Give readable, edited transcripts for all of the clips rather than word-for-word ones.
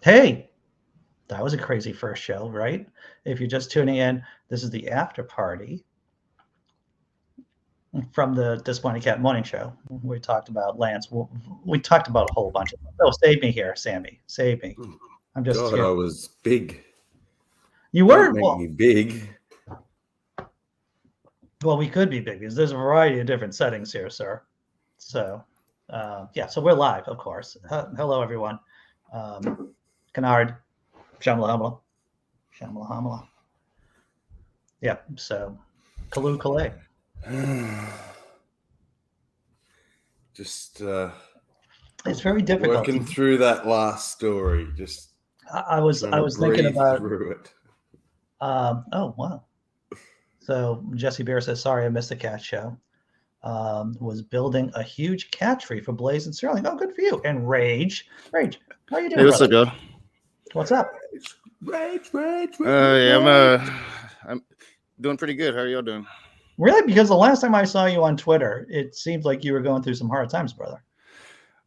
Hey, that was a crazy first show, right? If you're just tuning in, this is the after party from the Disappointed Cat Morning Show. We talked about Lance. We talked about a whole bunch of them. Oh, save me here, Sammy. Save me. I'm just God, here. I was big. You Don't were make me big. well. We could be big because there's a variety of different settings here, sir. So, yeah. So we're live, of course. Hello, everyone. Canard, Shamla Hamla, Shamla Hamla. Yeah. So, Kalu Kalay. Just It's very difficult. working through that last story. Just I was trying to thinking breathe about. through it. Oh wow. So Jesse Bear says, "Sorry, I missed the cat show." Was building a huge cat tree for Blaze and Sterling. Oh, good for you. And Rage, how are you Hey, doing, what's brother? up, y'all? What's up? Rage. Yeah, I'm doing pretty good. How are y'all doing? Really? Because the last time I saw you on Twitter, it seemed like you were going through some hard times, brother.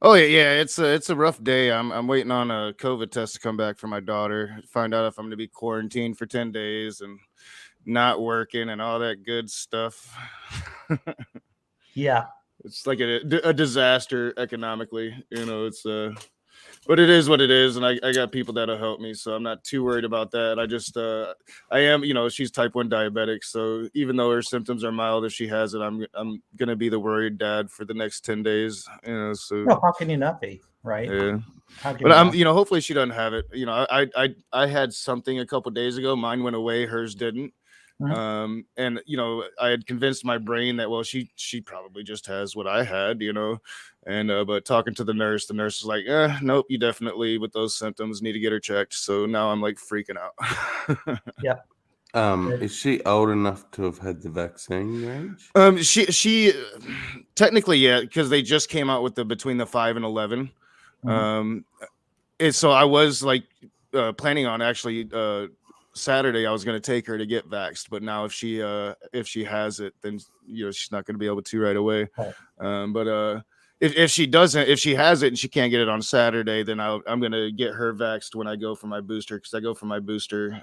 Oh yeah. It's a rough day. I'm waiting on a COVID test to come back for my daughter. Find out if I'm going to be quarantined for 10 days and not working and all that good stuff. Yeah. It's like a disaster economically. It's but it is what it is, and I got people that'll help me, so I'm not too worried about that. I am, she's type 1 diabetic, so even though her symptoms are mild, if she has it, I'm gonna be the worried dad for the next 10 days. So No, how can you not be? Right? yeah. How can But you not? hopefully she doesn't have it. I had something a couple days ago. Mine went away, hers didn't. And I had convinced my brain that, well, she probably just has what I had, and but talking to the nurse was like, nope, you definitely with those symptoms need to get her checked. So now I'm like freaking out. Yep. Is she old enough to have had the vaccine, Rage? She technically, yeah, because they just came out with the between the 5 and 11. Mhm. So I was like planning on actually Saturday I was going to take her to get vaxxed, but now if she has it, then she's not going to be able to right away. Right. But if she doesn't, if she has it and she can't get it on Saturday, then I'm going to get her vaxxed when I go for my booster, because I go for my booster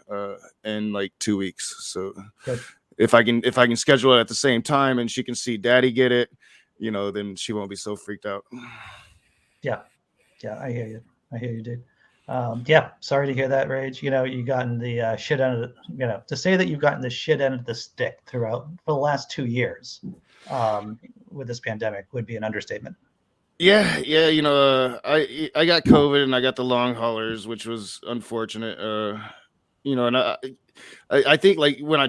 in like 2 weeks. So Good. if I can schedule it at the same time and she can see Daddy get it, then she won't be so freaked out. Yeah. Yeah, I hear you. I hear you, dude. Yeah, sorry to hear that, Rage. You've gotten the shit end of to say that you've gotten the shit end of the stick throughout for the last 2 years with this pandemic would be an understatement. Yeah. I got COVID and I got the long haulers, which was unfortunate. And I think like when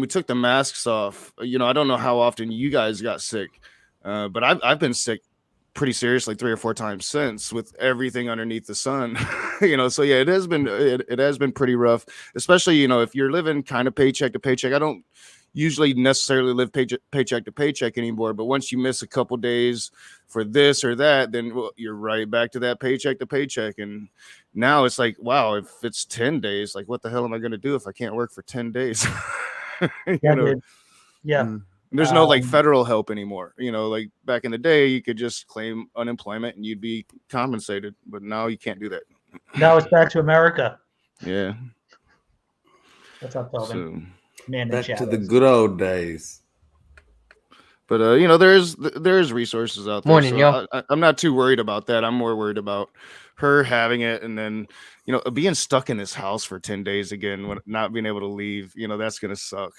we took the masks off, I don't know how often you guys got sick, but I've been sick pretty seriously 3 or 4 times since, with everything underneath the sun. So yeah, it has been pretty rough, especially if you're living kind of paycheck to paycheck. I don't usually necessarily live paycheck to paycheck anymore, but once you miss a couple days for this or that, then you're right back to that paycheck to paycheck. And now it's like, wow, if it's 10 days, like what the hell am I going to do if I can't work for 10 days? Yeah, dude. Yeah. There's no like federal help anymore. Like back in the day, you could just claim unemployment and you'd be compensated, but now you can't do that. Now it's back to America. Yeah. What's up, Kelvin? So, Man in Back to the shadows. good old days. but there's resources out there. Morning, So y'all. I'm not too worried about that. I'm more worried about her having it, and then being stuck in this house for 10 days again, not being able to leave. That's gonna suck.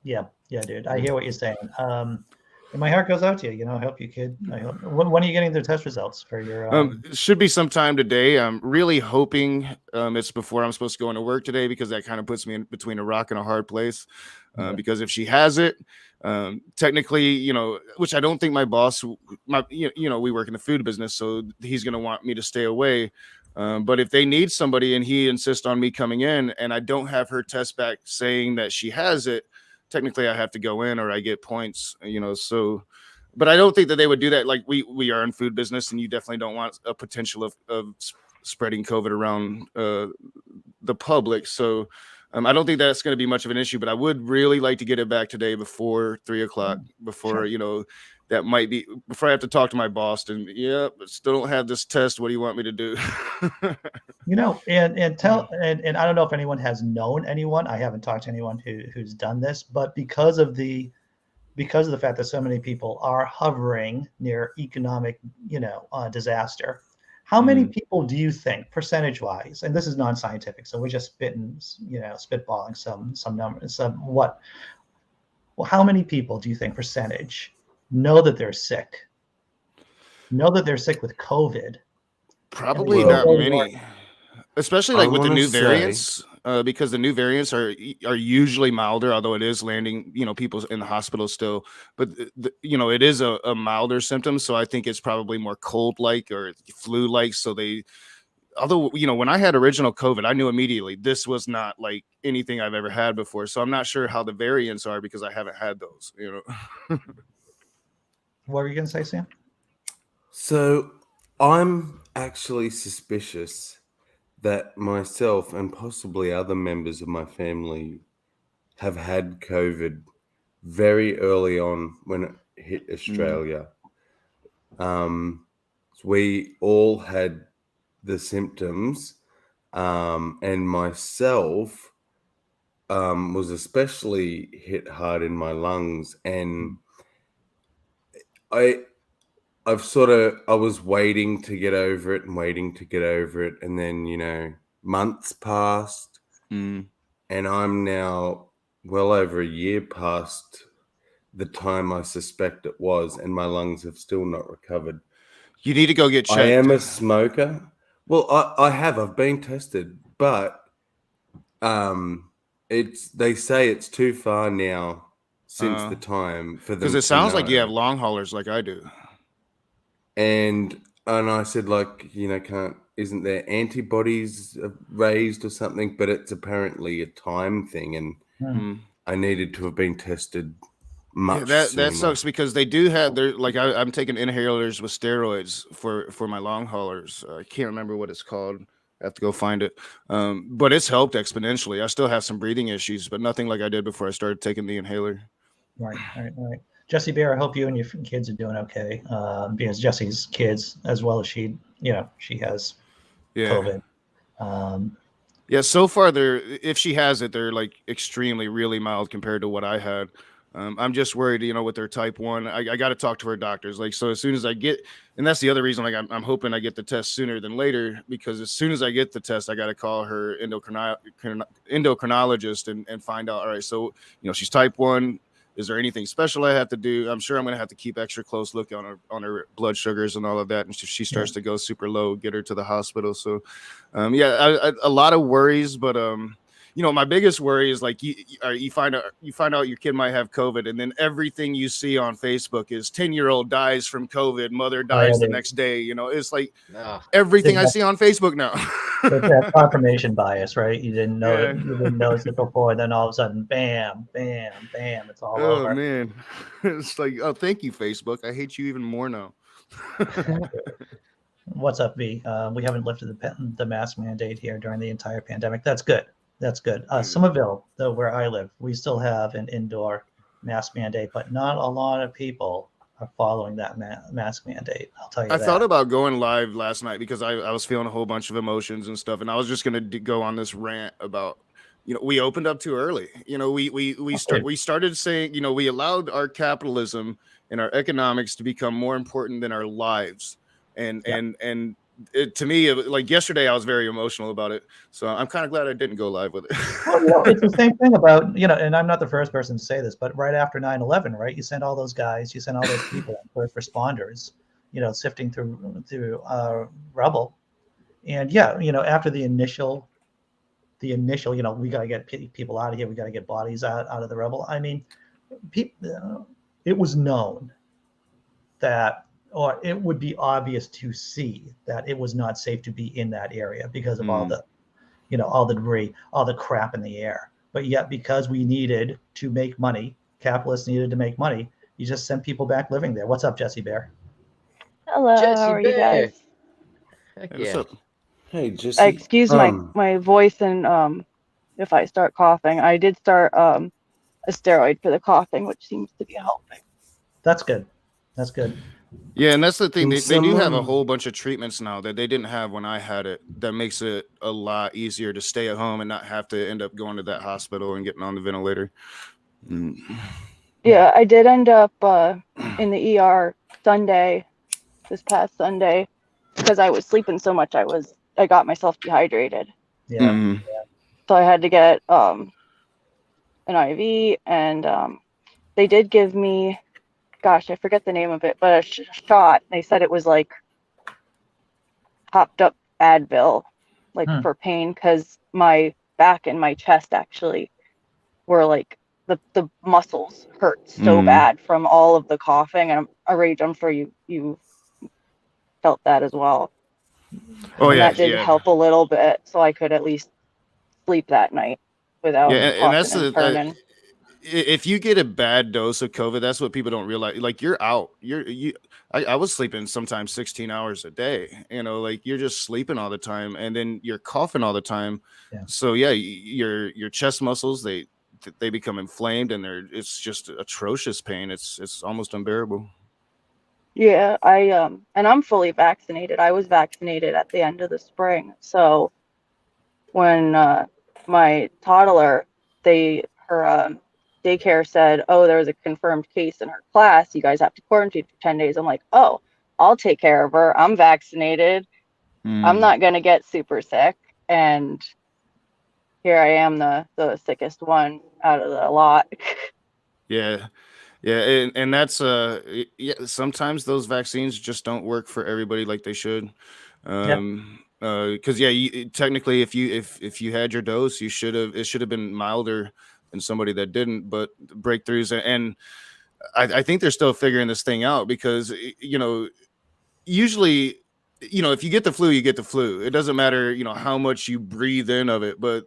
Yeah, dude. I hear what you're saying. And my heart goes out to you. I hope you, kid. I hope. When are you getting the test results for your? Should be sometime today. I'm really hoping it's before I'm supposed to go into work today, because that kind of puts me in between a rock and a hard place. Okay. Because if she has it, technically, which I don't think my boss, we work in the food business, so he's going to want me to stay away. But if they need somebody and he insists on me coming in and I don't have her test back saying that she has it, technically I have to go in or I get points, so. But I don't think that they would do that. Like we are in food business, and you definitely don't want a potential of spreading COVID around the public. So I don't think that's going to be much of an issue. But I would really like to get it back today before 3:00, before Sure. that might be before I have to talk to my boss. And but still don't have this test. What do you want me to do? And I don't know if anyone has known anyone. I haven't talked to anyone who's done this, but because of the fact that so many people are hovering near economic, disaster, how many people do you think, percentage-wise, and this is non-scientific, so we're just spitballing some numbers, how many people do you think percentage know that they're sick with COVID? Probably not many, especially like with the new variants, because the new variants are usually milder, although it is landing, people in the hospital still. But it is a milder symptom, so I think it's probably more cold-like or flu-like. So although when I had original COVID, I knew immediately this was not like anything I've ever had before. So I'm not sure how the variants are because I haven't had those. What were you gonna say, Sam? So I'm actually suspicious that myself and possibly other members of my family have had COVID very early on when it hit Australia. We all had the symptoms, and myself was especially hit hard in my lungs, and I was waiting to get over it, and then months passed, and I'm now well over a year past the time I suspect it was, and my lungs have still not recovered. You need to go get checked. I am a smoker. Well, I've been tested, but they say it's too far now since the time for them. Because it sounds like you have long haulers like I do. And I said, isn't there antibodies raised or something? But it's apparently a time thing, and I needed to have been tested much sooner. That sucks because they do have I'm taking inhalers with steroids for my long haulers. I can't remember what it's called. I have to go find it. But it's helped exponentially. I still have some breathing issues, but nothing like I did before I started taking the inhaler. Right. Jesse Bear, I hope you and your kids are doing okay. Because Jesse's kids, as well as she has COVID. So far if she has it, they're like extremely, really mild compared to what I had. I'm just worried, with their type 1. I got to talk to her doctors. So as soon as I get, and that's the other reason, I'm hoping I get the test sooner than later, because as soon as I get the test, I got to call her endocrinologist and find out, all right, so, she's type 1. Is there anything special I have to do? I'm sure I'm going to have to keep extra close look on her blood sugars and all of that. And if she starts to go super low, get her to the hospital. So, a lot of worries, but, my biggest worry is you find out your kid might have COVID, and then everything you see on Facebook is 10-year-old dies from COVID, mother dies the next day. It's like everything I see on Facebook now. It's that confirmation bias, right? You didn't know it. You didn't notice it before, then all of a sudden, bam, bam, bam, it's all over. Oh man, it's like, oh, thank you, Facebook. I hate you even more now. What's up, V? We haven't lifted the mask mandate here during the entire pandemic. That's good. Somerville, though, where I live, we still have an indoor mask mandate, but not a lot of people are following that mask mandate. I'll tell you that. I thought about going live last night because I was feeling a whole bunch of emotions and stuff, and I was just going to go on this rant about, we opened up too early. We started saying, we allowed our capitalism and our economics to become more important than our lives, and it, to me, like yesterday, I was very emotional about it. So I'm kind of glad I didn't go live with it. Well, it's the same thing about, and I'm not the first person to say this, but right after 9/11, right, you sent all those guys, you sent all those people, first responders, sifting through rubble. And after the initial, we got to get people out of here. We got to get bodies out of the rubble. I mean, it was known that, or it would be obvious to see that it was not safe to be in that area because of all the, all the debris, all the crap in the air. But yet, because we needed to make money, capitalists needed to make money, you just sent people back living there. What's up, Jesse Bear? Hello, how are you guys? Hey, what's up? Hey, Jesse. Excuse my voice, and if I start coughing, I did start a steroid for the coughing, which seems to be helping. That's good. That's good. Yeah, and that's the thing. Can They do have a someone- whole bunch of treatments now that they didn't have when I had it. That makes it a lot easier to stay at home and not have to end up going to that hospital and getting on the ventilator. Mm. Yeah, I did end up in the ER this past Sunday, because I was sleeping so much. I got myself dehydrated. Yeah. Mhm. So I had to get an IV, and they did give me, gosh, I forget the name of it, but a shot. They said it was like hopped up Advil, like for pain, because my back and my chest actually were like the muscles hurt so bad from all of the coughing. And I'm sure you felt that as well. Oh And yeah, that did yeah. help a little bit, so I could at least sleep that night without Yeah, and that's tossing and the turning. if you get a bad dose of COVID, that's what people don't realize. Like you're out. I was sleeping sometimes 16 hours a day. Like you're just sleeping all the time, and then you're coughing all the time. Yeah. So yeah, your chest muscles they become inflamed, and it's just atrocious pain. It's almost unbearable. Yeah, and I'm fully vaccinated. I was vaccinated at the end of the spring. So when my toddler, her daycare said, oh, there was a confirmed case in her class. You guys have to quarantine for 10 days. I'm like, oh, I'll take care of her. I'm vaccinated. I'm not going to get super sick. And here I am, the sickest one out of the lot. Yeah. Yeah, and that's yeah, sometimes those vaccines just don't work for everybody like they should. Because technically if you had your dose, it should have been milder than somebody that didn't. But breakthroughs, and I think they're still figuring this thing out, because usually, if you get the flu, you get the flu. It doesn't matter, how much you breathe in of it. But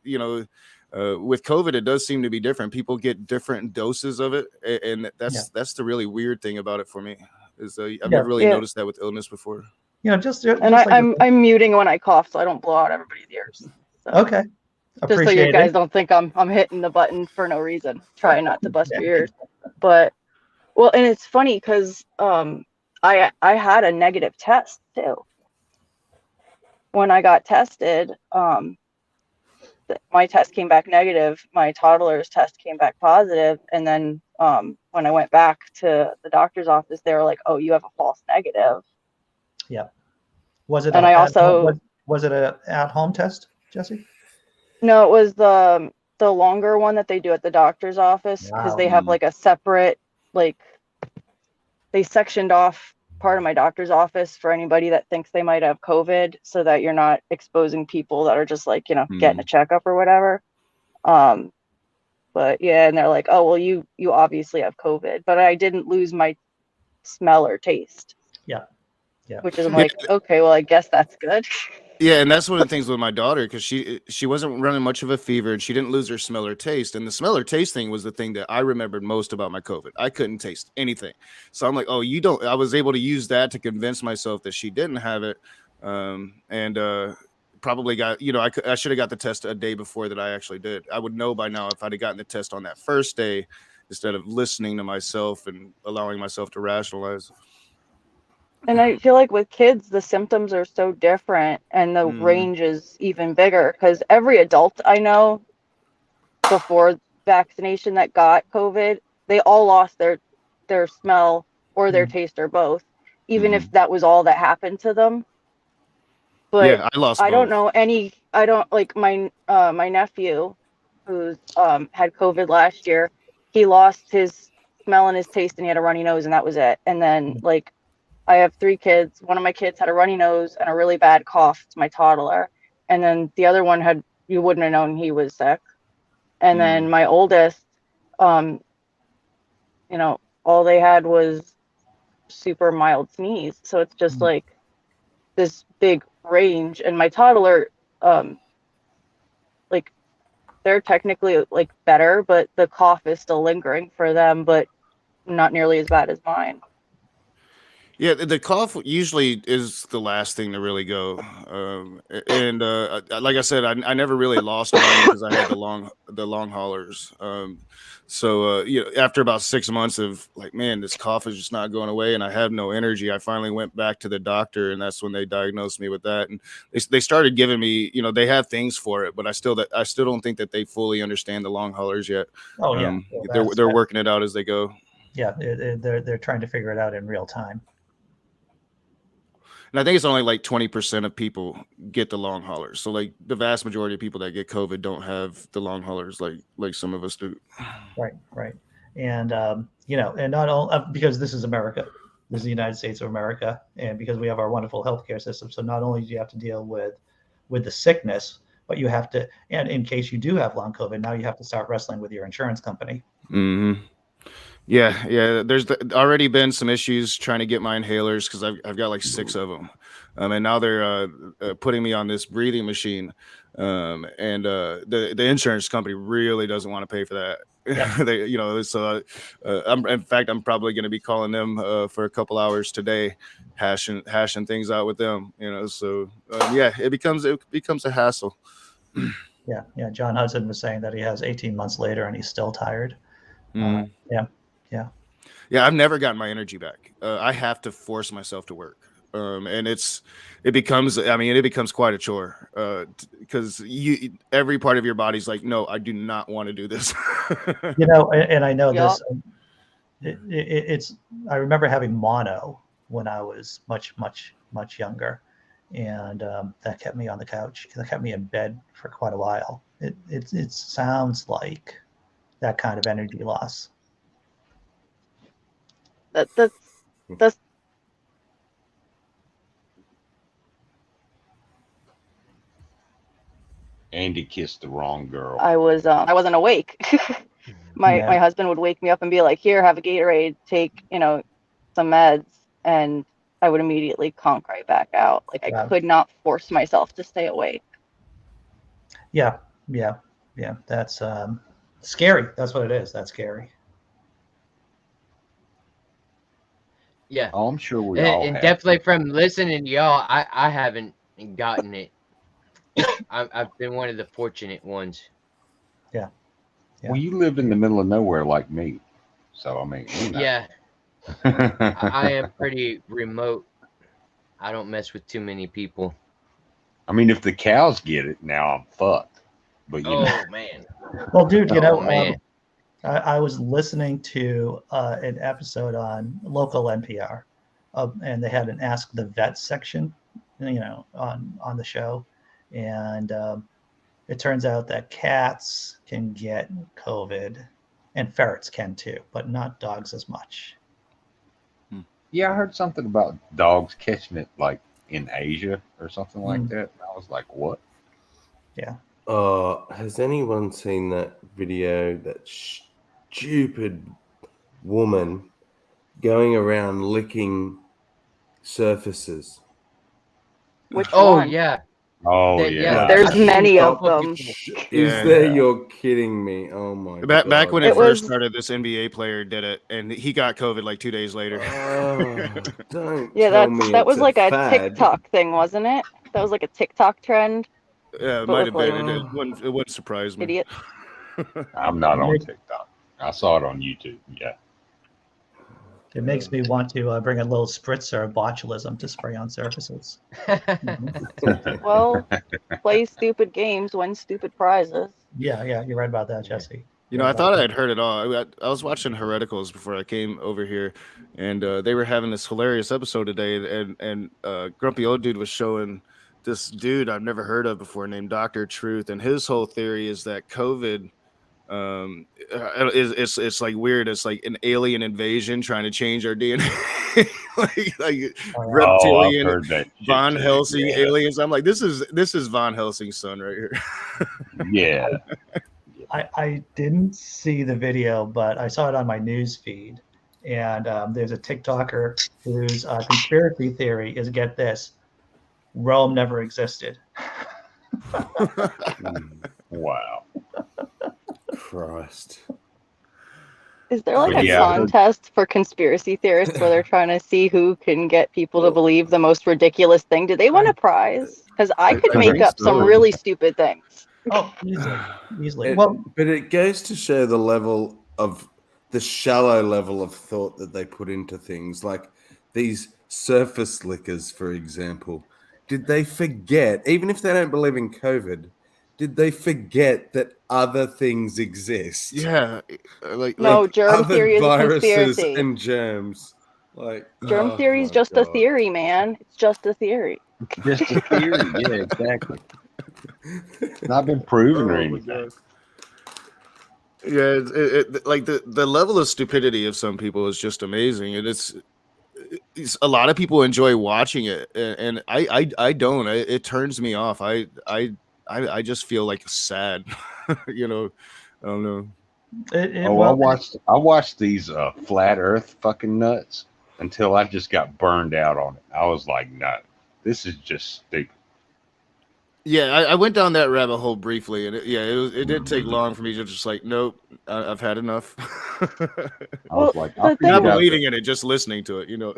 with COVID, it does seem to be different. People get different doses of it, and that's the really weird thing about it for me. Is I've never really noticed that with illness before. I'm muting when I cough so I don't blow out everybody's ears. So, okay. Just so you guys don't think I'm hitting the button for no reason. Try not to bust your ears. But well, and it's funny because I had a negative test too. When I got tested, my test came back negative. My toddler's test came back positive, and then when I went back to the doctor's office, they were like, "Oh, you have a false negative." Yeah. Was it? And was it a at-home test, Jesse? No, it was the longer one that they do at the doctor's office, because they have like a separate, like, they sectioned off part of my doctor's office for anybody that thinks they might have COVID, so that you're not exposing people that are just like, getting a checkup or whatever. But yeah, and they're like, oh, well, you obviously have COVID, but I didn't lose my smell or taste. Yeah. Yeah. Which is, I'm like, okay, well, I guess that's good. Yeah, and that's one of the things with my daughter, because she wasn't running much of a fever, and she didn't lose her smell or taste. And the smell or taste thing was the thing that I remembered most about my COVID. I couldn't taste anything. So I'm like, oh, you don't. I was able to use that to convince myself that she didn't have it. And probably got, I should have got the test a day before that I actually did. I would know by now if I'd have gotten the test on that first day instead of listening to myself and allowing myself to rationalize. And I feel like with kids, the symptoms are so different, and the range is even bigger, because every adult I know before vaccination that got COVID, they all lost their smell or their taste or both, even if that was all that happened to them. But yeah, I lost don't both. know I don't like my nephew who's had COVID last year. He lost his smell and his taste, and he had a runny nose, and that was it. And then like, I have 3 kids. One of my kids had a runny nose and a really bad cough. It's my toddler. And then the other one you wouldn't have known he was sick. And then my oldest, all they had was super mild sneeze. So it's just like this big range. And my toddler, like, they're technically like better, but the cough is still lingering for them, but not nearly as bad as mine. Yeah, the cough usually is the last thing to really go. And like I said, I never really lost mine because I had the long haulers. So after about 6 months of like, man, this cough is just not going away, and I have no energy, I finally went back to the doctor, and that's when they diagnosed me with that. And they started giving me, they have things for it, but I still don't think that they fully understand the long haulers yet. Oh yeah, They're working it out as they go. Yeah, they're trying to figure it out in real time. And I think it's only like 20% of people get the long haulers. So like the vast majority of people that get COVID don't have the long haulers like some of us do. Right. And and not only because this is America, this is the United States of America, and because we have our wonderful healthcare system. So not only do you have to deal with the sickness, but you have to, and in case you do have long COVID, now you have to start wrestling with your insurance company. Mm-hmm. Yeah. There's already been some issues trying to get my inhalers because I've got like 6 of them, and now they're putting me on this breathing machine, and the insurance company really doesn't want to pay for that. Yeah. So I'm probably going to be calling them for a couple hours today, hashing things out with them. So it becomes a hassle. Yeah. John Hudson was saying that he has 18 months later and he's still tired. Mm. Yeah, I've never gotten my energy back. I have to force myself to work. And it becomes quite a chore because every part of your body's like, no, I do not want to do this. And I know Yeah. this. I remember having mono when I was much younger, and that kept me on the couch. That kept me in bed for quite a while. It sounds like that kind of energy loss. That's Andy kissed the wrong girl. I wasn't awake. My husband would wake me up and be like, "Here, have a Gatorade, take, some meds," and I would immediately conk right back out. Like I could not force myself to stay awake. Yeah. That's scary. That's what it is. That's scary. Yeah. Oh, I'm sure we all And have. definitely from listening to y'all, I haven't gotten it. I've been one of the fortunate ones. Yeah. Well, you live in the middle of nowhere like me, so I mean, Yeah, I am pretty remote. I don't mess with too many people. I mean, if the cows get it, now I'm fucked. But man. Well, dude, man. I was listening to an episode on local NPR, and they had an Ask the Vet section, on the show, and it turns out that cats can get COVID, and ferrets can too, but not dogs as much. yeah, I heard something about dogs catching it like in Asia or something like that. And I was like, what? Yeah. Has anyone seen that video? That stupid woman going around licking surfaces. Which one? Yeah. Oh, Yeah. There's I've seen many of multiple them. people. Is there? You're kidding me. Oh my god. Back when it It first was- started, this NBA player did it, and he got COVID like 2 days later. Don't Yeah, tell me that was like a fad. TikTok thing, wasn't it? That was like a TikTok trend. Yeah, it But might have with, been. like, It wouldn't surprise me. Idiot. I'm not on TikTok. I saw it on YouTube. Yeah. It makes me want to bring a little spritzer of botulism to spray on surfaces. Well, play stupid games, win stupid prizes. Yeah, you're right about that, Jesse. I thought I had heard it all. I was watching Hereticals before I came over here, and they were having this hilarious episode today, and Grumpy Old Dude was showing this dude I've never heard of before named Dr. Truth, and his whole theory is that COVID it's like weird. It's like an alien invasion trying to change our DNA. like reptilian, I've heard that Von shit, Helsing yeah. aliens. I'm like, this is Von Helsing's son right here. Yeah. I didn't see the video, but I saw it on my news feed. And there's a TikToker whose conspiracy theory is, get this, Rome never existed. Wow. Christ. Is there like a Yeah, I heard- contest for conspiracy theorists where they're trying to see who can get people to believe the most ridiculous thing? Do they win a prize? Because I could I make think up some so. really stupid things. Oh, easily. Well, But it goes to show the shallow level of thought that they put into things, like these surface lickers, for example. Did they forget, even if they don't believe in COVID, did they forget that other things exist? Yeah, like No, germ other theory is a viruses conspiracy. and germs. Like Germ oh theory is my just a God. theory, man. It's just a theory. Just a theory. Yeah, exactly. It's not been proven or oh my anything. God. Yeah, like the level of stupidity of some people is just amazing, and it's a lot of people enjoy watching it, and I don't. It turns me off. I just feel like sad. You know, I don't know. I watched these flat Earth fucking nuts until I just got burned out on it. I was like, no, this is just stupid. Yeah, I went down that rabbit hole briefly, and it didn't take long for me to just like, nope, I've had enough. I was like, I the thing Not figured out believing in it, just listening to it, you know.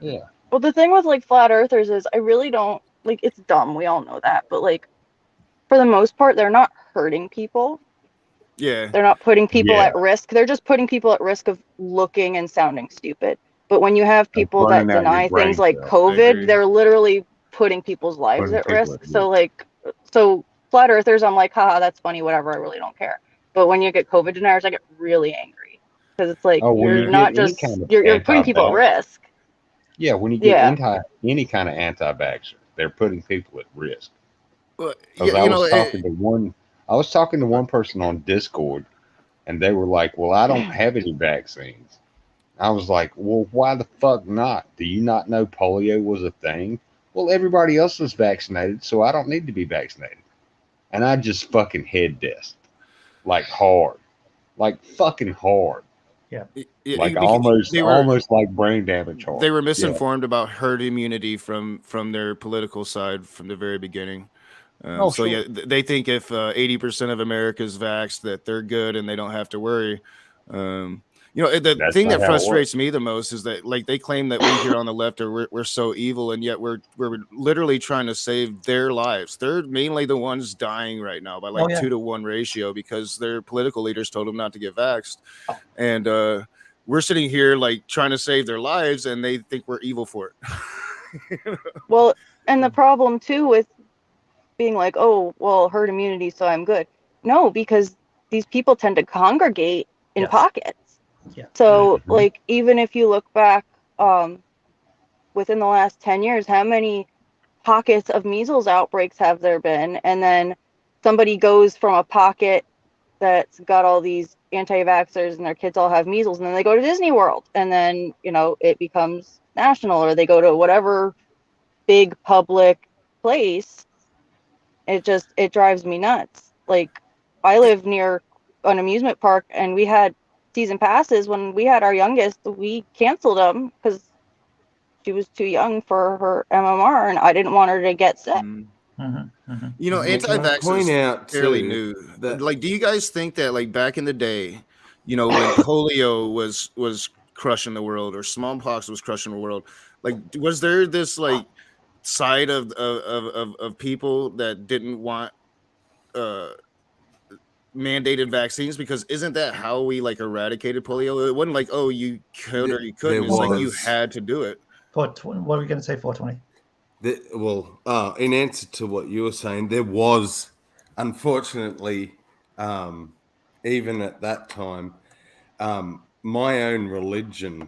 yeah. Well, the thing with like flat earthers is I really don't like it's dumb. We all know that. But like for the most part, they're not hurting people. Yeah. They're not putting people Yeah. at risk. They're just putting people at risk of looking and sounding stupid. But when you have They're people that burning out your deny things brain like cells. I agree. COVID, they're literally putting people's lives Putting at people risk. at So risk. so flat earthers, I'm like, haha, that's funny, whatever. I really don't care. But when you get COVID deniers, I get really angry because it's like Oh, when you're you not get any just kind of you're putting people at anti-vax, risk. yeah, when you get Yeah. any kind of anti-vaxxer, they're putting people at risk. Well, Because yeah, I you was know, talking to one person on Discord, and they were like, "Well, I don't have any vaccines." I was like, "Well, why the fuck not? Do you not know polio was a thing?" Well, everybody else was vaccinated, so I don't need to be vaccinated. And I just fucking head dissed, like hard, like fucking hard, like they were almost like brain damage hard. they were Yeah. misinformed about herd immunity from their political side from the very beginning. Oh, So sure. yeah, they think if 80% of America's vaxxed that they're good and they don't have to worry. You know, the That's thing not that how it works. frustrates me the most is that like they claim that we here on the left we're so evil, and yet we're literally trying to save their lives. They're mainly the ones dying right now by like 2-to-1 ratio because their political leaders told them not to get vaxxed, and we're sitting here like trying to save their lives, and they think we're evil for it. Well, and the problem too with being like, oh, well, herd immunity, so I'm good. No, because these people tend to congregate in pockets. Yeah. So, like, even if you look back within the last 10 years, how many pockets of measles outbreaks have there been? And then somebody goes from a pocket that's got all these anti-vaxxers and their kids all have measles, and then they go to Disney World, and then, you know, it becomes national, or they go to whatever big public place. It drives me nuts. Like, I live near an amusement park, and we had season passes. When we had our youngest, we canceled them because she was too young for her MMR, and I didn't want her to get sick. You know, Can I anti-vax point is out fairly too new. that- Like, do you guys think that like back in the day, you know, when polio was crushing the world or smallpox was crushing the world, like was there this like side of people that didn't want mandated vaccines? Because isn't that how we like eradicated polio? It wasn't like, oh, you could or you couldn't. It's like you had to do it. What are we going to say? 420. In answer to what you were saying, there was, unfortunately, even at that time, my own religion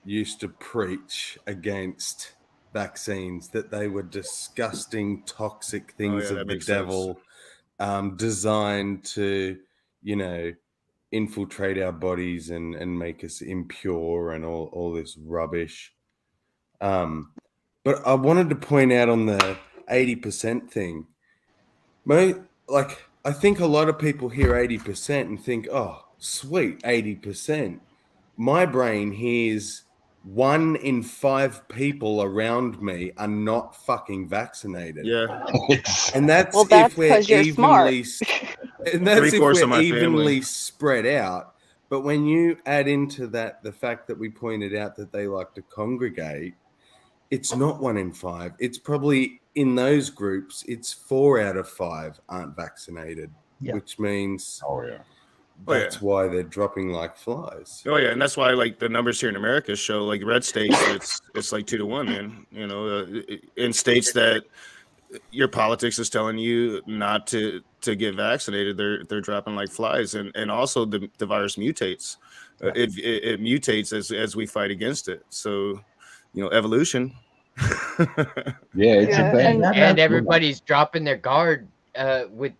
used to preach against vaccines, that they were disgusting, toxic things of the devil, designed to, you know, infiltrate our bodies and make us impure and all this rubbish. But I wanted to point out on the 80% thing. I think a lot of people hear 80% and think, oh, sweet, 80%. My brain hears 1 in 5 people around me are not fucking vaccinated. Yeah. And that's Well, that's if we're because you're evenly smart. and that's if Three-fourths we're of my evenly family. spread out. But when you add into that the fact that we pointed out that they like to congregate, it's not 1 in 5. It's probably in those groups, it's 4 out of 5 aren't vaccinated, Yeah. which means Oh yeah. that's why they're dropping like flies. Oh yeah, and that's why like the numbers here in America show like red states it's like 2 to 1, man. You know, in states that your politics is telling you not to get vaccinated, they're dropping like flies, and also the virus mutates. It mutates as we fight against it. So, you know, evolution. Yeah, it's Yeah, a thing. And everybody's dropping their guard with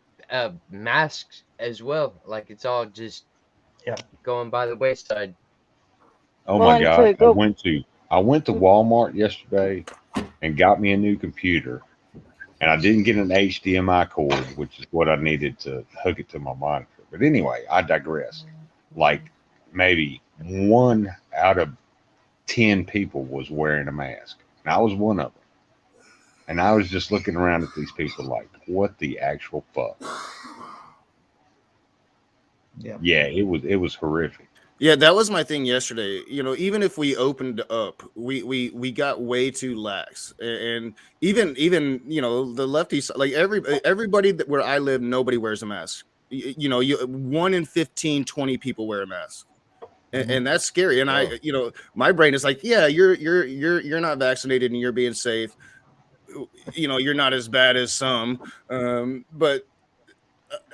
masks as well. Like it's all just going by the wayside. Oh Well, my and God. to go- I went to Walmart yesterday and got me a new computer, and I didn't get an HDMI cord, which is what I needed to hook it to my monitor. But anyway, I digress. Like maybe 1 out of 10 people was wearing a mask, and I was one of them. And I was just looking around at these people like, what the actual fuck? Yeah, it was horrific. Yeah, that was my thing yesterday. You know, even if we opened up, we got way too lax, and even you know the lefties, like everybody where I live, nobody wears a mask. You know, 1 in 15, 20 people wear a mask, and that's scary. And I, you know, my brain is like, yeah, you're not vaccinated and you're being safe. You know, you're not as bad as some, but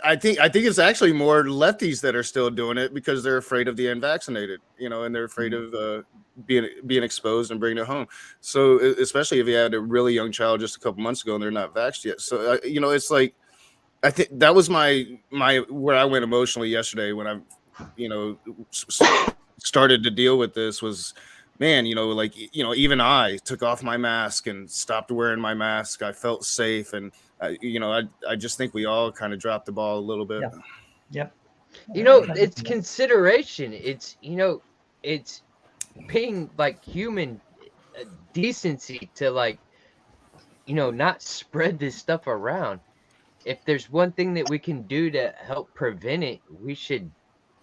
I think it's actually more lefties that are still doing it because they're afraid of the unvaccinated, you know, and they're afraid of being exposed and bringing it home. So especially if you had a really young child just a couple months ago and they're not vaxxed yet. So you know, it's like I think that was my where I went emotionally yesterday when I, you know, started to deal with this was, man, you know, like, you know, even I took off my mask and stopped wearing my mask. I felt safe, and you know, I just think we all kind of dropped the ball a little bit. Yep. You know, it's consideration. It's, you know, it's being like human decency to, like, you know, not spread this stuff around. If there's one thing that we can do to help prevent it, we should,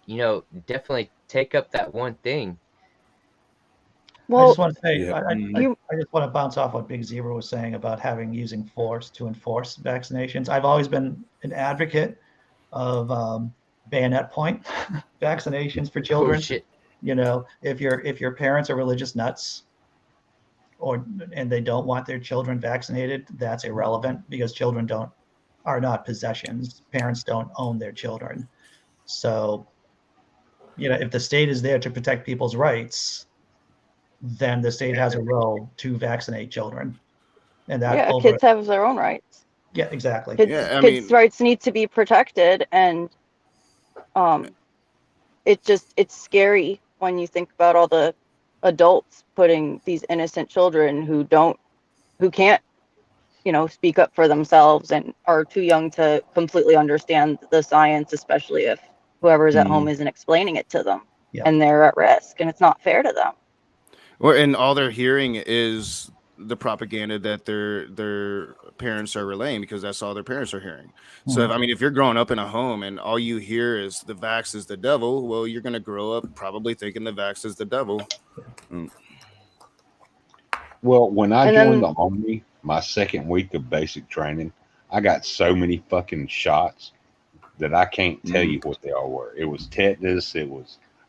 you know, definitely take up that one thing. I just want to say, Yeah. I just want to bounce off what Big Zebra was saying about using force to enforce vaccinations. I've always been an advocate of bayonet point vaccinations for children. Bullshit. You know, if your parents are religious nuts, and they don't want their children vaccinated, that's irrelevant because children are not possessions. Parents don't own their children. So, you know, if the state is there to protect people's rights, then the state has a role to vaccinate children. And that kids have their own rights. Yeah, exactly. Kids' rights need to be protected, and it's scary when you think about all the adults putting these innocent children who can't, you know, speak up for themselves and are too young to completely understand the science, especially if whoever's at home isn't explaining it to them, and they're at risk, and it's not fair to them. And all they're hearing is the propaganda that their parents are relaying, because that's all their parents are hearing. So if you're growing up in a home and all you hear is the vax is the devil, well, you're going to grow up probably thinking the vax is the devil. Well, when I joined the Army, my second week of basic training, I got so many fucking shots that I can't tell you what they all were. It was tetanus.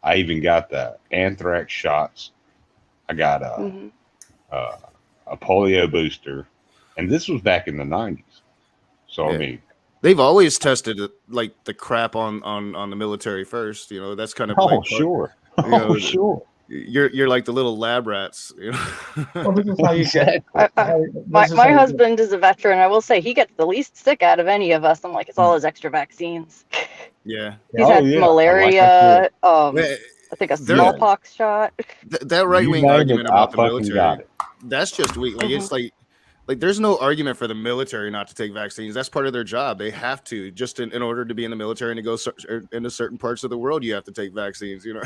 I even got the anthrax shots. I got a polio booster, and this was back in the 90s. So I mean, they've always tested like the crap on the military first. You know, that's kind of sure. You know, sure. You're like the little lab rats. You know? Well, this is how you exactly. My husband is a veteran. I will say he gets the least sick out of any of us. I'm like, it's all his extra vaccines. Yeah. He's had malaria. I think a smallpox shot. That right-wing argument about the military, that's just weak. Like it's like there's no argument for the military not to take vaccines. That's part of their job. They have to, just in order to be in the military and to go into certain parts of the world, you have to take vaccines, you know.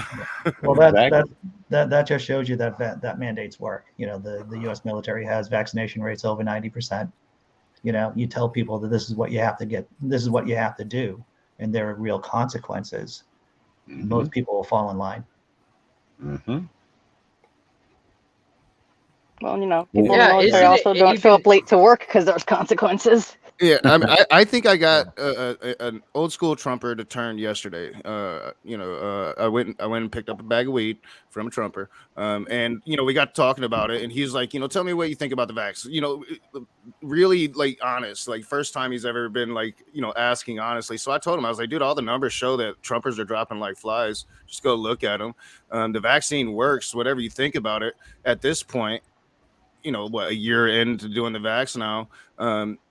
Well, that just shows you that mandates work. You know, the U.S. military has vaccination rates over 90%. You know, you tell people that this is what you have to get, this is what you have to do, and there are real consequences. most people will fall in line. Mm-hmm. Well, you know, people Yeah, in the military isn't also it don't show even? up late to work because there's consequences. Yeah, I think I got an old school Trumper to turn yesterday. I went and picked up a bag of weed from a Trumper, and we got talking about it, and he's like, tell me what you think about the vax. Really like honest, like first time he's ever been like asking honestly. So I told him, I was like, dude, all the numbers show that Trumpers are dropping like flies. Just go look at them. The vaccine works. Whatever you think about it, at this point. A year into doing the vax now,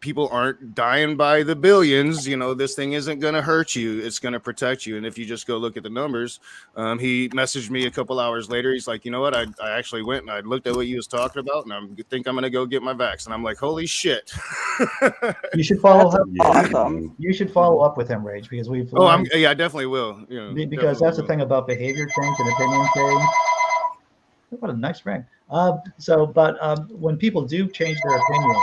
people aren't dying by the billions. This thing isn't going to hurt you, it's going to protect you. And if you just go look at the numbers, he messaged me a couple hours later, he's like, you know what, I actually went and I looked at what you was talking about, and I think I'm going to go get my vax. And I'm like, holy shit. You should follow That's up. awesome. You should follow up with him, Rage, because we've I learned, definitely will. because that's the thing about behavior change and opinion change. What a nice ring. When people do change their opinions,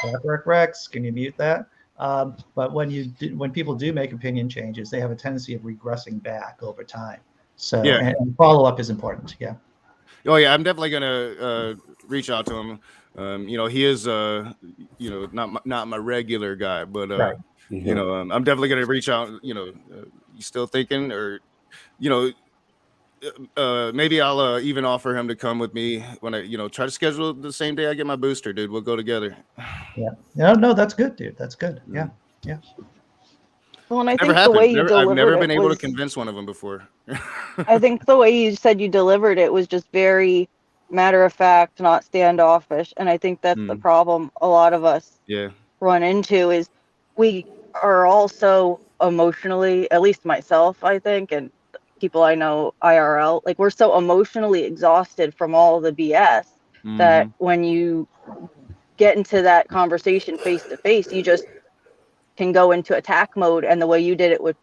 Patrick Rex, can you mute that? But when people do make opinion changes, they have a tendency of regressing back over time. So, Yeah. and follow up is important. Yeah. Oh yeah, I'm definitely gonna reach out to him. He is not my regular guy, but Right. I'm definitely gonna reach out. You still thinking, or maybe I'll even offer him to come with me when I try to schedule the same day I get my booster, dude. We'll go together. Yeah. No, that's good, dude. That's good. Yeah. Well, and I Never think the way happened. you I've never delivered been it able to was, convince one of them before. I think the way you said you delivered it was just very matter of fact, not standoffish. And I think that's the problem a lot of us Yeah. run into is we are also emotionally, at least myself, I think, and people I know IRL, like we're so emotionally exhausted from all the BS that when you get into that conversation face to face, you just can go into attack mode. And the way you did it, which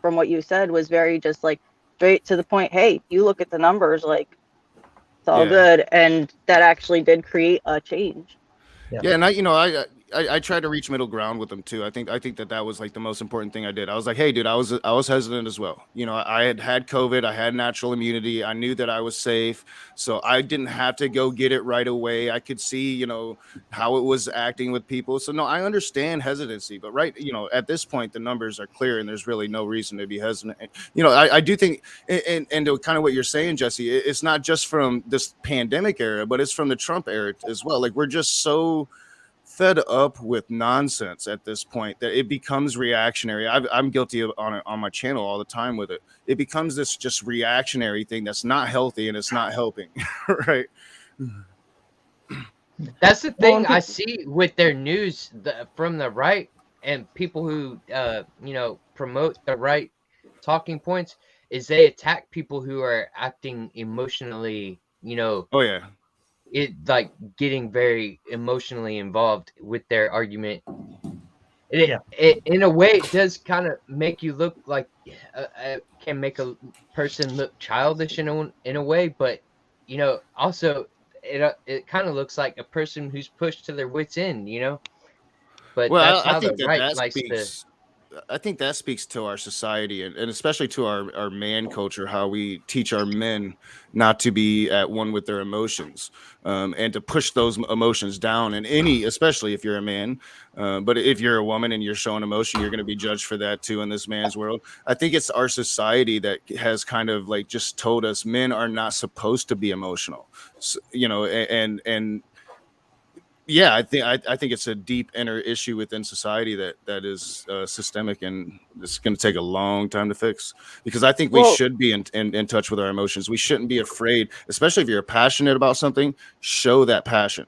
from what you said was very just like straight to the point. Hey, you look at the numbers, like it's all good. And that actually did create a change. Yeah, and I tried to reach middle ground with them too. I think that was like the most important thing I did. I was like, hey, dude, I was hesitant as well. I had COVID, I had natural immunity, I knew that I was safe, so I didn't have to go get it right away. I could see, how it was acting with people. So no, I understand hesitancy, but at this point, the numbers are clear, and there's really no reason to be hesitant. I do think, and to kind of what you're saying, Jesse, it's not just from this pandemic era, but it's from the Trump era as well. Like we're just so fed up with nonsense at this point that it becomes reactionary. I'm guilty of on my channel all the time with it. It becomes this just reactionary thing that's not healthy and it's not helping. Right. That's the thing I see with their news from the right and people who promote the right talking points is they attack people who are acting emotionally, Oh yeah. it like getting very emotionally involved with their argument. It in a way it does kind of make you look like can make a person look childish in a way, but also it kind of looks like a person who's pushed to their wits end, but Well, that's how the right likes to. I think that speaks to our society and especially to our man culture, how we teach our men not to be at one with their emotions, and to push those emotions down. And especially if you're a man, but if you're a woman and you're showing emotion, you're going to be judged for that too in this man's world. I think it's our society that has kind of like just told us men are not supposed to be emotional, so, and yeah, I think it's a deep inner issue within society that is systemic, and it's going to take a long time to fix. Because I think we should be in touch with our emotions. We shouldn't be afraid, especially if you're passionate about something. Show that passion,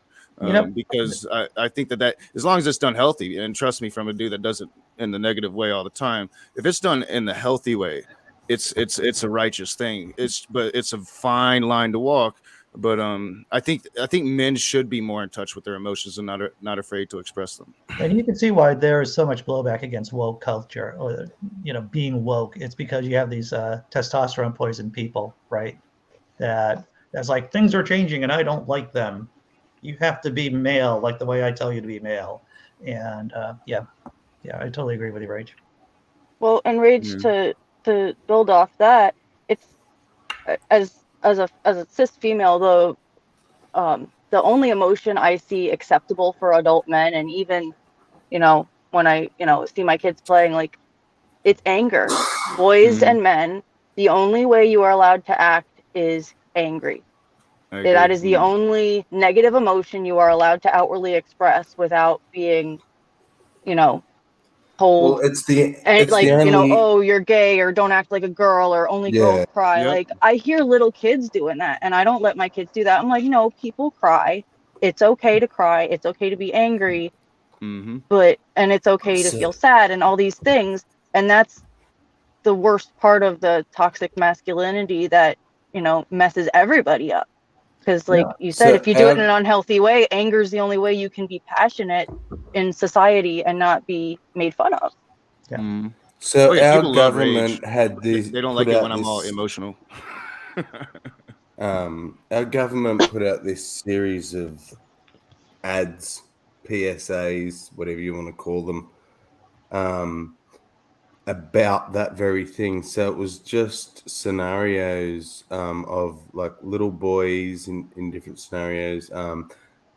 because I think that as long as it's done healthy, and trust me, from a dude that does it in the negative way all the time, if it's done in the healthy way, it's a righteous thing. But it's a fine line to walk. But I think men should be more in touch with their emotions and not afraid to express them. And you can see why there is so much blowback against woke culture, or being woke. It's because you have these testosterone poisoned people, right? That's like, things are changing and I don't like them. You have to be male, like the way I tell you to be male. And I totally agree with you, Rage. Well, and Rage, to to build off that, it's as a cis female, the only emotion I see acceptable for adult men, and even, when I, see my kids playing, like, it's anger. Boys and men, the only way you are allowed to act is angry. I That agree. is the only negative emotion you are allowed to outwardly express without being, told, Well, it's the and it's the like, only oh, you're gay, or don't act like a girl, or only girls yeah. cry. Yep. Like, I hear little kids doing that, and I don't let my kids do that. I'm like, no, people cry. It's okay to cry. It's okay to be angry, Mm-hmm. and it's okay to So, feel sad and all these things. And that's the worst part of the toxic masculinity that, messes everybody up. Because, like Yeah. you said, so if you do it in an unhealthy way, anger is the only way you can be passionate in society and not be made fun of. Yeah. Mm-hmm. so Oh yeah, our people love rage. government had this They don't put like it out when I'm all this emotional. our government put out this series of ads, PSAs, whatever you want to call them, about that very thing. So it was just scenarios of like little boys in different scenarios.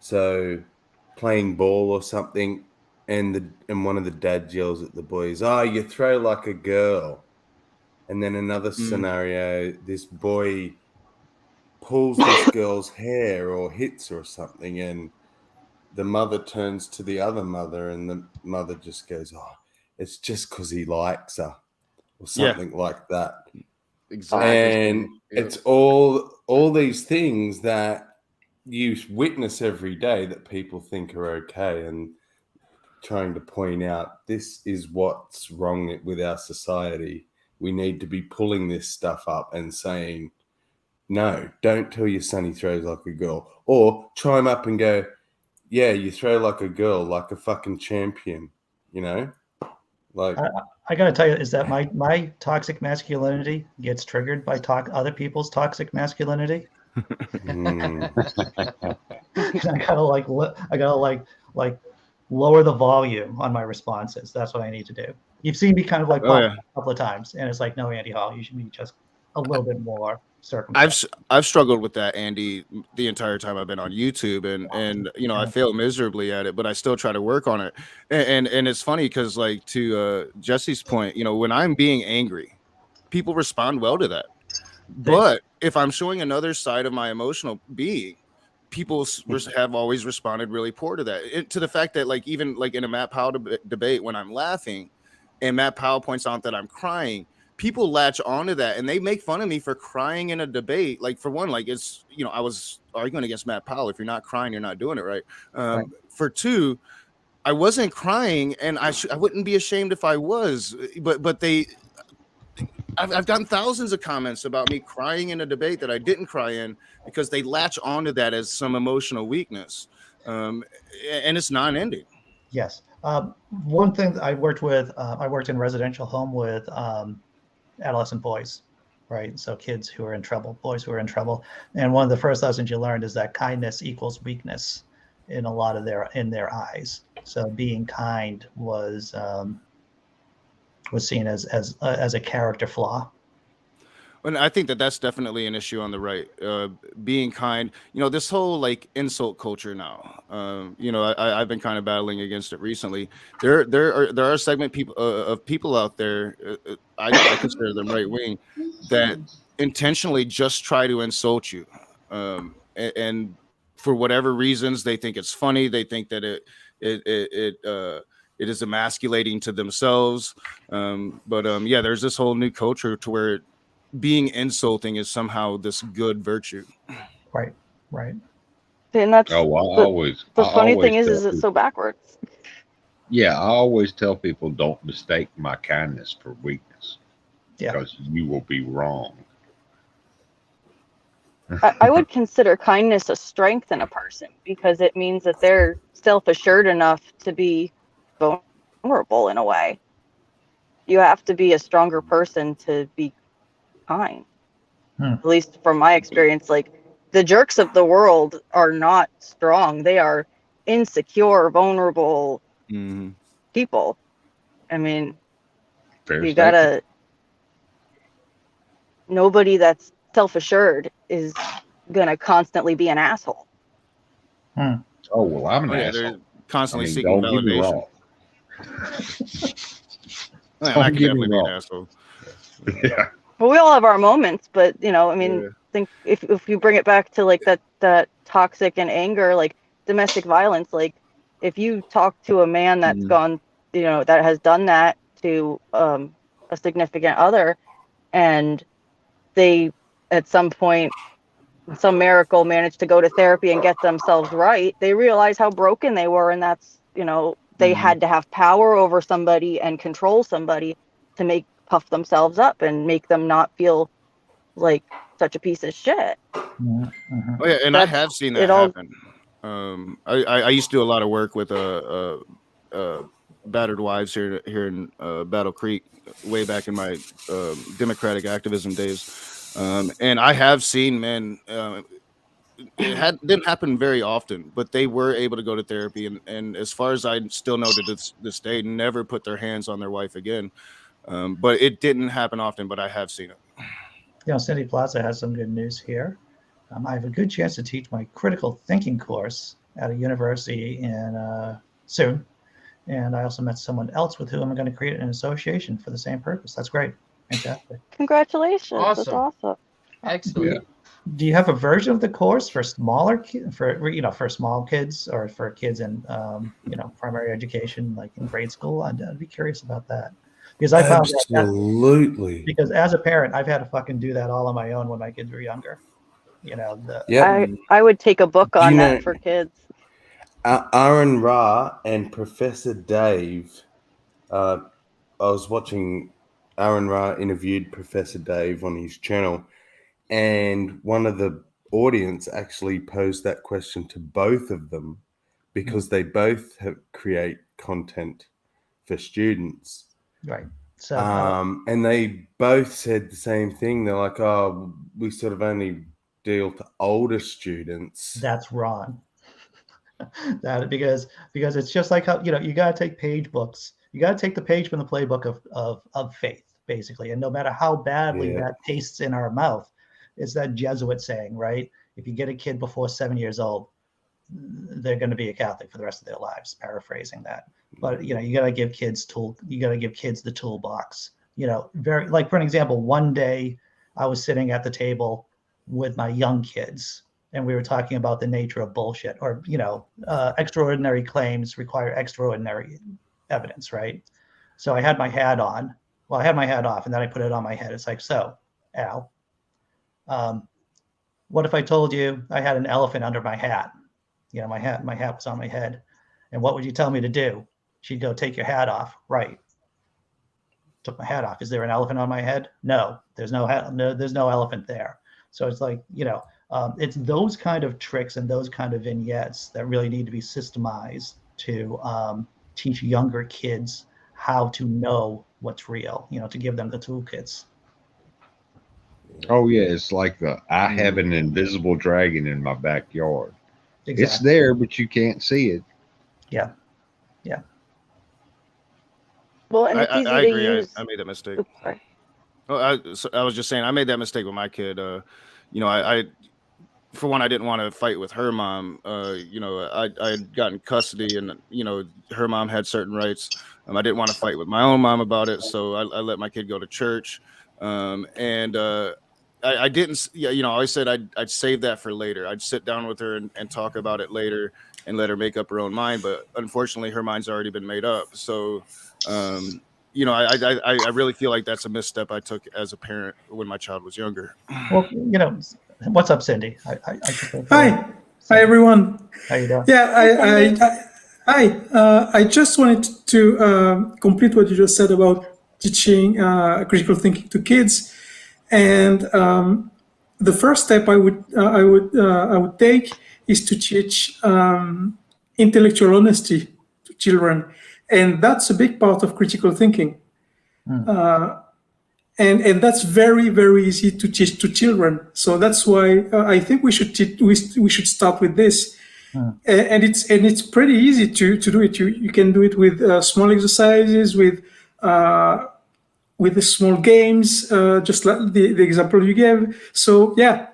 So playing ball or something, and one of the dads yells at the boys, "Oh, you throw like a girl." And then another scenario, this boy pulls this girl's hair or hits her or something, and the mother turns to the other mother, and the mother just goes, "Oh, it's just because he likes her," or Yeah, something like that. exactly. And Yep. it's all these things that you witness every day that people think are okay, and trying to point out this is what's wrong with our society. We need to be pulling this stuff up and saying, no, don't tell your son he throws like a girl, or chime up and go, yeah, you throw like a girl, like a fucking champion, like I gotta tell you, is that my toxic masculinity gets triggered by other people's toxic masculinity. mm, I gotta like lower the volume on my responses. That's what I need to do. You've seen me kind of like Oh pop yeah. a couple of times, and it's like, no, Andy Hall, you should be just a little bit more circumspect. I've struggled with that, Andy, the entire time I've been on YouTube, and I fail miserably at it, but I still try to work on it. And it's funny because, like, to Jesse's point, when I'm being angry, people respond well to that. But if I'm showing another side of my emotional being, people have always responded really poor to that. To the fact that, like, even like in a Matt Powell debate, when I'm laughing and Matt Powell points out that I'm crying, people latch onto that and they make fun of me for crying in a debate. Like, for one, like, it's, I was arguing against Matt Powell. If you're not crying, you're not doing it right. Right. For two, I wasn't crying, and I wouldn't be ashamed if I was, but I've gotten thousands of comments about me crying in a debate that I didn't cry in because they latch onto that as some emotional weakness, and it's non-ending. Yes. One thing that I worked in residential home with adolescent boys, right? So kids who are in trouble, boys who are in trouble. And one of the first lessons you learned is that kindness equals weakness in a lot of their eyes. So being kind was seen as a character flaw. And I think that that's definitely an issue on the right. Being kind, this whole like insult culture now. I've been kind of battling against it recently. There are a segment of people out there. I consider them right wing that intentionally just try to insult you, and for whatever reasons they think it's funny. They think that it is emasculating to themselves. Yeah, there's this whole new culture to where being insulting is somehow this good virtue. Right. And that's Oh, I the funny always thing is tell it's so backwards. yeah, I always tell people don't mistake my kindness for weakness Yeah. because you will be wrong. I would consider kindness a strength in a person because it means that they're self-assured enough to be vulnerable in a way. You have to be a stronger person to be kind. At least from my experience, like, the jerks of the world are not strong. They are insecure, vulnerable people. I mean, Fair you statement. gotta nobody that's self-assured is gonna constantly be an asshole. Oh well, I'm an Oh, yeah, asshole. they're constantly I mean, seeking don't get me validation. wrong. I Don't could get me definitely be an wrong. asshole. Yeah. Well, we all have our moments, but I mean, Yeah. think if you bring it back to like that toxic and anger, like domestic violence, like if you talk to a man that's gone, that has done that to a significant other, and they at some point, some miracle, managed to go to therapy and get themselves right, they realize how broken they were, and that's they had to have power over somebody and control somebody to puff themselves up and make them not feel like such a piece of shit. Mhm, mhm. Oh yeah, and I have seen that it all happen. I used to do a lot of work with battered wives here in Battle Creek way back in my democratic activism days, and I have seen men. Didn't happen very often, but they were able to go to therapy, and as far as I still know to this day, never put their hands on their wife again. But it didn't happen often, but I have seen it. Cindy Plaza has some good news here. I have a good chance to teach my critical thinking course at a university soon. And I also met someone else with whom I'm going to create an association for the same purpose. That's great. Fantastic. Congratulations. Awesome. That's awesome. Excellent. Yeah. Do you have a version of the course for small kids or for kids in primary education, like in grade school? I'd be curious about that, because I found absolutely. because as a parent, I've had to fucking do that all on my own when my kids were younger. I would take a book on that for kids. Aaron Ra and Professor Dave. I was watching Aaron Ra interviewed Professor Dave on his channel, and one of the audience actually posed that question to both of them because they both create content for students. Right. So, and they both said the same thing. They're like, "Oh, we sort of only deal to older students." That's wrong. because it's just like how you got to take page books. You got to take the page from the playbook of faith, basically. And no matter how badly that tastes in our mouth, it's that Jesuit saying, right? If you get a kid before 7 years old, they're going to be a Catholic for the rest of their lives. Paraphrasing that, but you got to give kids the toolbox. Very, like, for an example, one day I was sitting at the table with my young kids, and we were talking about the nature of bullshit, or extraordinary claims require extraordinary evidence, right? So I had my hat on. Well, I had my hat off, and then I put it on my head. It's like, so, Al, what if I told you I had an elephant under my hat? My hat was on my head, and what would you tell me to do? She'd go, take your hat off. Right. Took my hat off. Is there an elephant on my head? No, there's no hat. No, there's no elephant there. So it's like, it's those kind of tricks and those kind of vignettes that really need to be systemized to teach younger kids how to know what's real, to give them the toolkits. Oh yeah, it's like I have an invisible dragon in my backyard. Exactly. It's there, but you can't see it. Yeah. Well, and it's easy I to agree. use. I made that mistake. Oops, sorry. I was just saying I made that mistake with my kid. I for one, I didn't want to fight with her mom. I had gotten custody, and her mom had certain rights. I didn't want to fight with my own mom about it, so I let my kid go to church. I didn't. I always said I'd save that for later. I'd sit down with her and talk about it later and let her make up her own mind. But unfortunately, her mind's already been made up. So, I really feel like that's a misstep I took as a parent when my child was younger. Well, what's up, Cindy? Hi everyone. How you doing? Yeah, I just wanted to complete what you just said about teaching critical thinking to kids, and the first step I would take is to teach intellectual honesty to children, and that's a big part of critical thinking. And that's very, very easy to teach to children. So that's why I think we should start with this. And it's pretty easy to do it. You can do it with small exercises, with with the small games, just like the example you gave. So yeah,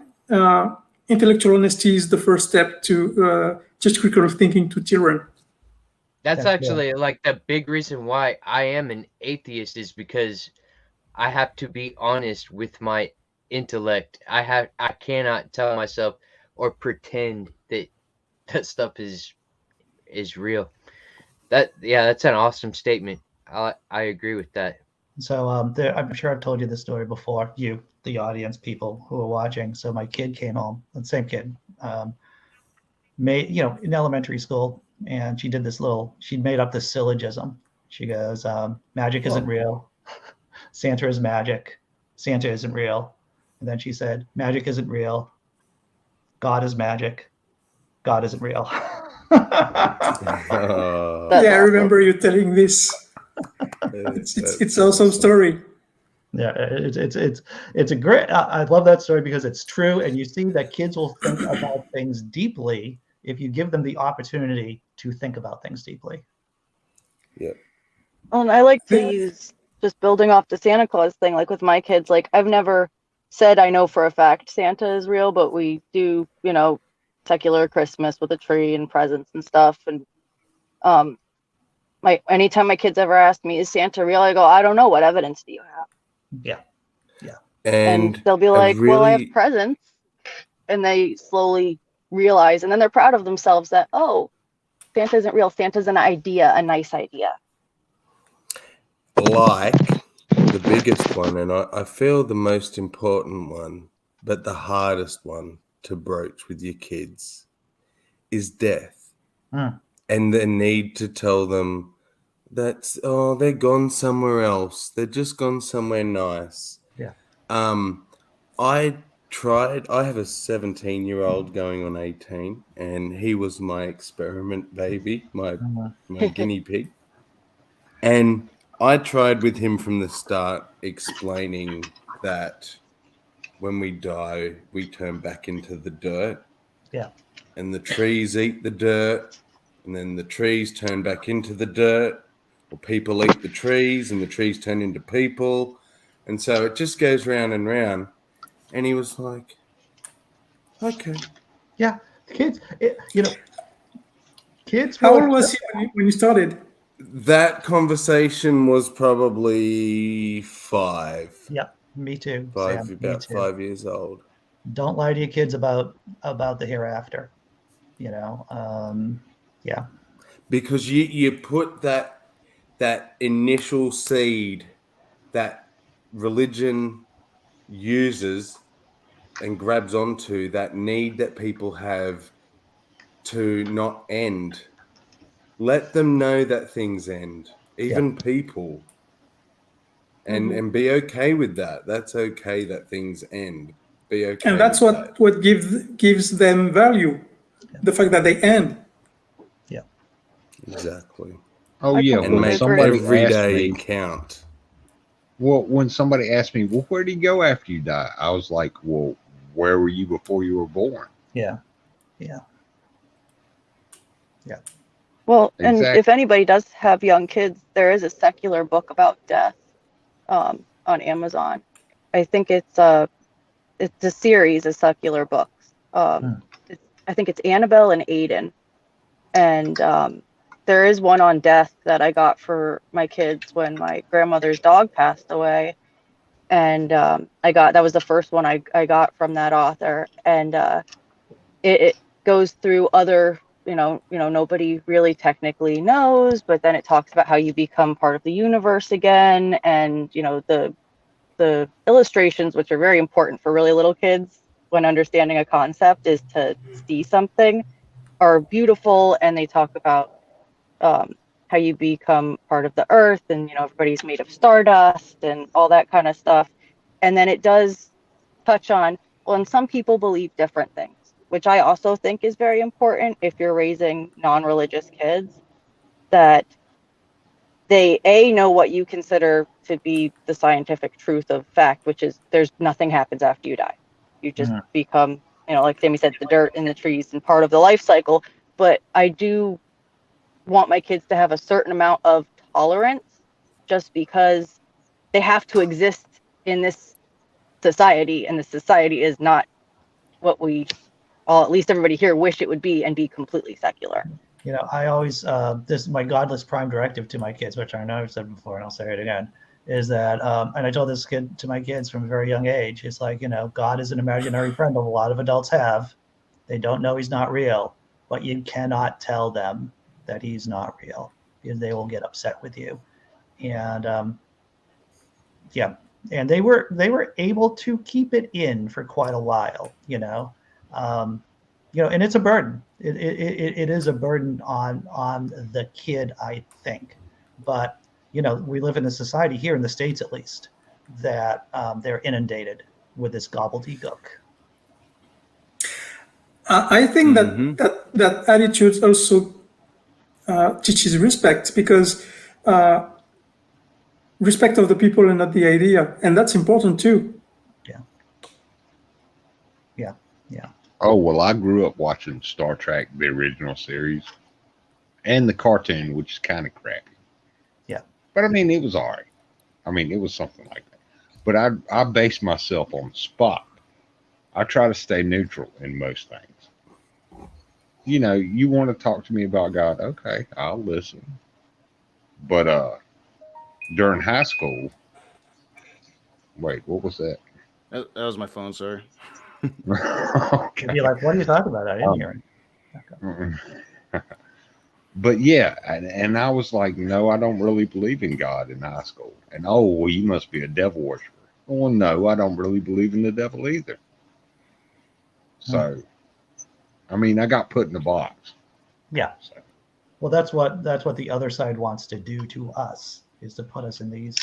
intellectual honesty is the first step to teach critical thinking to children. That's That's actually like the big reason why I am an atheist, is because I have to be honest with my intellect. I cannot tell myself or pretend that that stuff is real. That's an awesome statement. I agree with that. So I'm sure I've told you this story before, you, the audience, people who are watching. So my kid came home, the same kid, in elementary school, and she made up this syllogism. She goes, magic isn't real. Santa is magic. Santa isn't real. And then she said, magic isn't real. God is magic. God isn't real. Yeah, I remember you telling this. It's awesome story. Yeah, it's a great. I love that story because it's true, and you see that kids will think about things deeply if you give them the opportunity to think about things deeply. Yeah. And I like to use, just building off the Santa Claus thing, like with my kids, like I've never said I know for a fact Santa is real, but we do, secular Christmas with a tree and presents and stuff. And anytime my kids ever ask me, is Santa real? I go, I don't know. What evidence do you have? Yeah. And they'll be like, well, I have presents. And they slowly realize, and then they're proud of themselves that, oh, Santa isn't real. Santa's an idea, a nice idea. Like the biggest one, and I feel the most important one, but the hardest one to broach with your kids is death. And the need to tell them that, they're gone somewhere else. They're just gone somewhere nice. Yeah. I have a 17-year-old going on 18, and he was my experiment baby, my guinea pig. And I tried with him from the start, explaining that when we die, we turn back into the dirt. Yeah. And the trees eat the dirt, and then the trees turn back into the dirt, or people eat the trees, and the trees turn into people. And so it just goes round and round. And he was like, okay. Yeah. Kids, kids. How old was he when you started? That conversation was probably 5. Yeah, me too. About Me too. 5 years old. Don't lie to your kids about the hereafter. Yeah. Because you put that initial seed that religion uses and grabs onto, that need that people have to not end. Let them know that things end, even people, and be okay with that. That's okay that things end. Be okay. And that's what gives them value, the fact that they end. Yeah. Exactly. Oh yeah, And make every day count. Well, when somebody asked me, well, where did you go after you die? I was like, well, where were you before you were born? Yeah. Well, and if anybody does have young kids, there is a secular book about death on Amazon. I think it's a series of secular books. I think it's Annabelle and Aiden, and there is one on death that I got for my kids when my grandmother's dog passed away, and that was the first one I got from that author, and it goes through other. Nobody really technically knows, but then it talks about how you become part of the universe again, and the illustrations, which are very important for really little kids when understanding a concept, is to see something, are beautiful, and they talk about how you become part of the earth, and everybody's made of stardust and all that kind of stuff. And then it does touch on, well, and some people believe different things, which I also think is very important if you're raising non-religious kids, that they know what you consider to be the scientific truth of fact, which is nothing happens after you die. You just become, like Sammy said, the dirt in the trees and part of the life cycle. But I do want my kids to have a certain amount of tolerance, just because they have to exist in this society, and the society is not what we all, at least everybody here, wish it would be, and be completely secular. You know, I always this is my godless prime directive to my kids, which I know I've said before, and I'll say it again, is that and I told this kid to my kids from a very young age. It's like, you know, God is an imaginary friend that a lot of adults have. They don't know he's not real, but you cannot tell them that he's not real because they will get upset with you. And yeah, and they were able to keep it in for quite a while, you know, and it's a burden. It is a burden on the kid, I think. But you know, we live in a society here in the States, at least, that they're inundated with this gobbledygook. I think that attitude also teaches respect, because respect of the people and not the idea, and that's important too. Yeah. Oh, well, I grew up watching Star Trek, the original series, and the cartoon, which is kind of crappy. Yeah. But I mean, it was all right. I mean, it was something like that. But I base myself on Spock. I try to stay neutral in most things. You know, you want to talk to me about God? Okay, I'll listen. But during high school, wait, what was that? That was my phone, sorry. Okay. You'd be like, what are you talking about? I didn't hear it. But yeah, and I was like, no, I don't really believe in God in high school. And oh, well, you must be a devil worshiper. Well, no, I don't really believe in the devil either. So, I mean, I got put in a box. Yeah. So. Well, that's what the other side wants to do to us, is to put us in these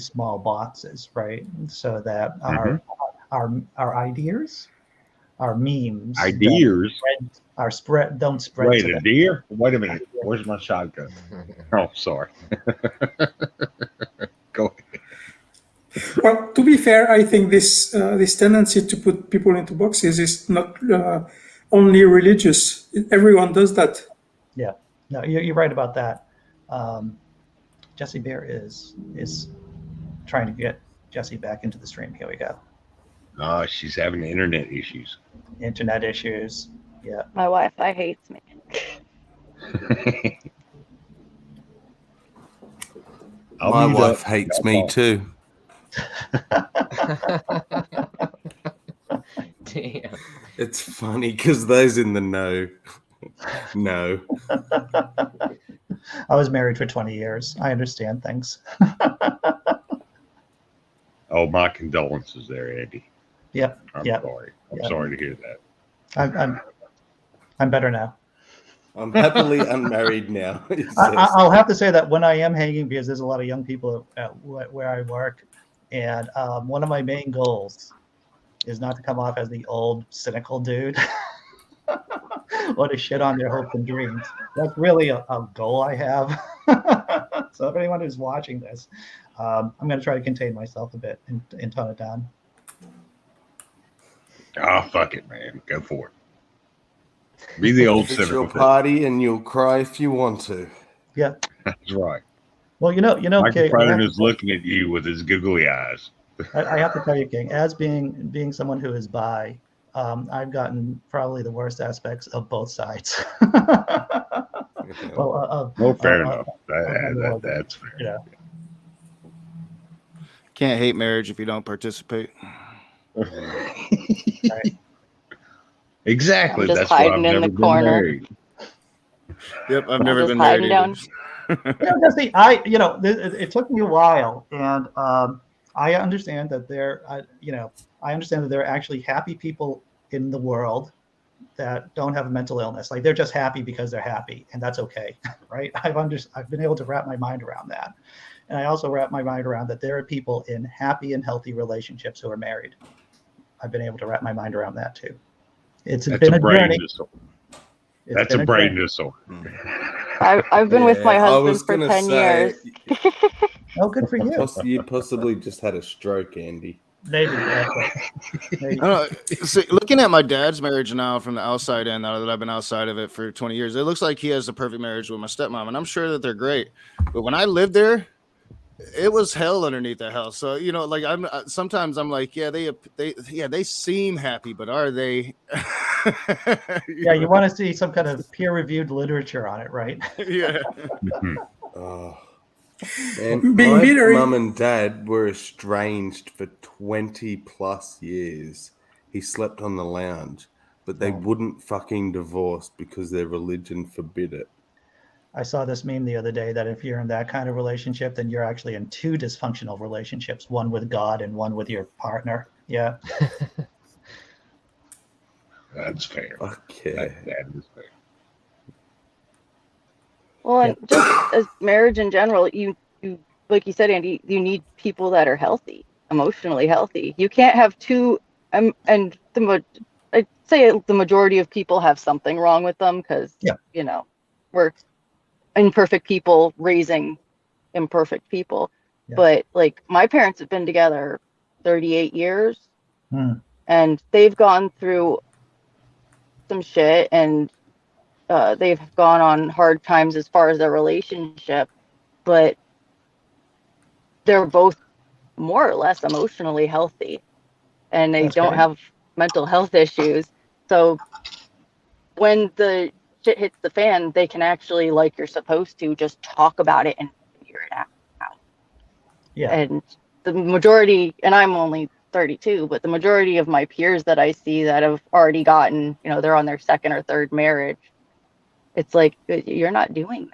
small boxes, right? So that our ideas, our memes, don't spread. Wait, to a deer? Wait a minute. Where's my shotgun? Oh, sorry. Go ahead. Well, to be fair, I think this tendency to put people into boxes is not only religious. Everyone does that. Yeah, no, you're right about that. Jesse Bear is trying to get Jesse back into the stream. Here we go. No, she's having internet issues. Internet issues. Yeah. My Wi-Fi hates me. My wife hates me too. Damn. It's funny because those in the know. No. I was married for 20 years. I understand things. Oh, my condolences there, Andy. Yep. I'm yep. sorry. I'm Yep. sorry to hear that. I'm better now. I'm happily unmarried now. I'll have to say that when I am hanging, because there's a lot of young people at where I work, and one of my main goals is not to come off as the old cynical dude or to shit on their hopes and dreams. That's really a goal I have. So if anyone who's watching this, I'm going to try to contain myself a bit and tone it down. Oh, fuck it, man. Go for it. Be the old It's cynical your party and you'll cry if you want to. Yeah. That's right. Well, you know, Michael King, President is looking at you with his googly eyes. I have to tell you, King, as being someone who is bi, I've gotten probably the worst aspects of both sides. Well, fair enough. That's fair. Yeah. Can't hate marriage if you don't participate. Right. Exactly. I'm just That's why I've hiding in never the been corner. married. Yep, I've never just been married. hiding either. It took me a while, and I understand that there are actually happy people in the world that don't have a mental illness. Like they're just happy because they're happy, and that's okay, right? I've been able to wrap my mind around that, and I also wrap my mind around that there are people in happy and healthy relationships who are married. I've been able to wrap my mind around that too. That's been a journey. That's a brain disorder. I've been with my husband for 10 years. Oh, good for you. You possibly just had a stroke, Andy. Maybe. Maybe. See, looking at my dad's marriage now from the outside in, now that I've been outside of it for 20 years, it looks like he has the perfect marriage with my stepmom, and I'm sure that they're great. But when I lived there, it was hell underneath that house. So like sometimes I'm like, yeah, they seem happy, but are they? Yeah, you want to see some kind of peer-reviewed literature on it, right? Yeah. Oh. And Being my bitter. mum and dad were estranged for 20 plus years. He slept on the lounge, but they wouldn't fucking divorce because their religion forbid it. I saw this meme the other day that if you're in that kind of relationship, then you're actually in two dysfunctional relationships, one with God and one with your partner. Yeah. That's fair. Okay. That is fair. Well, and just as marriage in general, you like you said, Andy, you need people that are healthy, emotionally healthy. You can't have two, and I'd say the majority of people have something wrong with them because we're imperfect people raising imperfect people. Yeah. But like my parents have been together 38 years, and they've gone through some shit, and they've gone on hard times as far as their relationship, but they're both more or less emotionally healthy, and they don't have mental health issues. So when the shit hits the fan, they can actually, like you're supposed to, just talk about it and figure it out. Yeah. And the majority, and I'm only 32, but the majority of my peers that I see that have already gotten, they're on their second or third marriage, it's like, you're not doing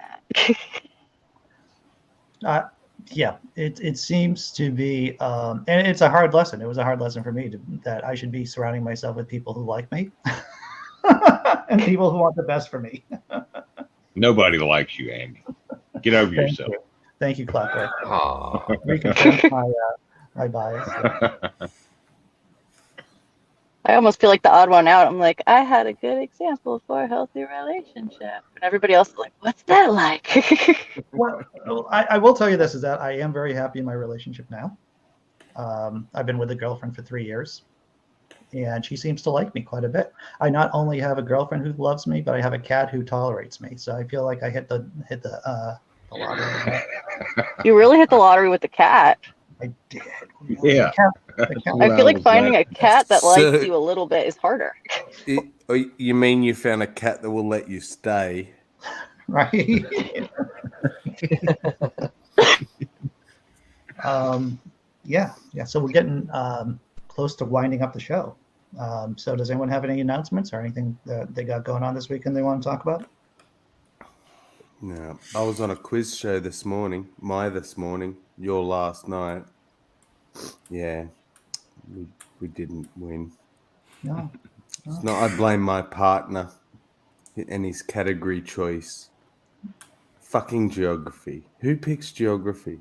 that. Yeah, it seems to be, and it's a hard lesson. It was a hard lesson for me that I should be surrounding myself with people who like me and people who want the best for me. Nobody likes you, Andy. Get over yourself. Thank you, Clockwork. Aw. Reconfirm my bias. I almost feel like the odd one out. I'm like, I had a good example for a healthy relationship. And everybody else is like, what's that like? Well, I will tell you this, is that I am very happy in my relationship now. I've been with a girlfriend for 3 years, and she seems to like me quite a bit. I not only have a girlfriend who loves me, but I have a cat who tolerates me. So I feel like I hit the lottery. You really hit the lottery with the cat. I did. Yeah. The cat. I feel like finding a cat that likes you a little bit is harder. You mean you found a cat that will let you stay? Right. Yeah. So we're getting close to winding up the show. So does anyone have any announcements or anything that they got going on this weekend they want to talk about? No, I was on a quiz show this morning. Your last night. Yeah, we didn't win. No. It's not. I blame my partner and his category choice. Fucking geography. Who picks geography?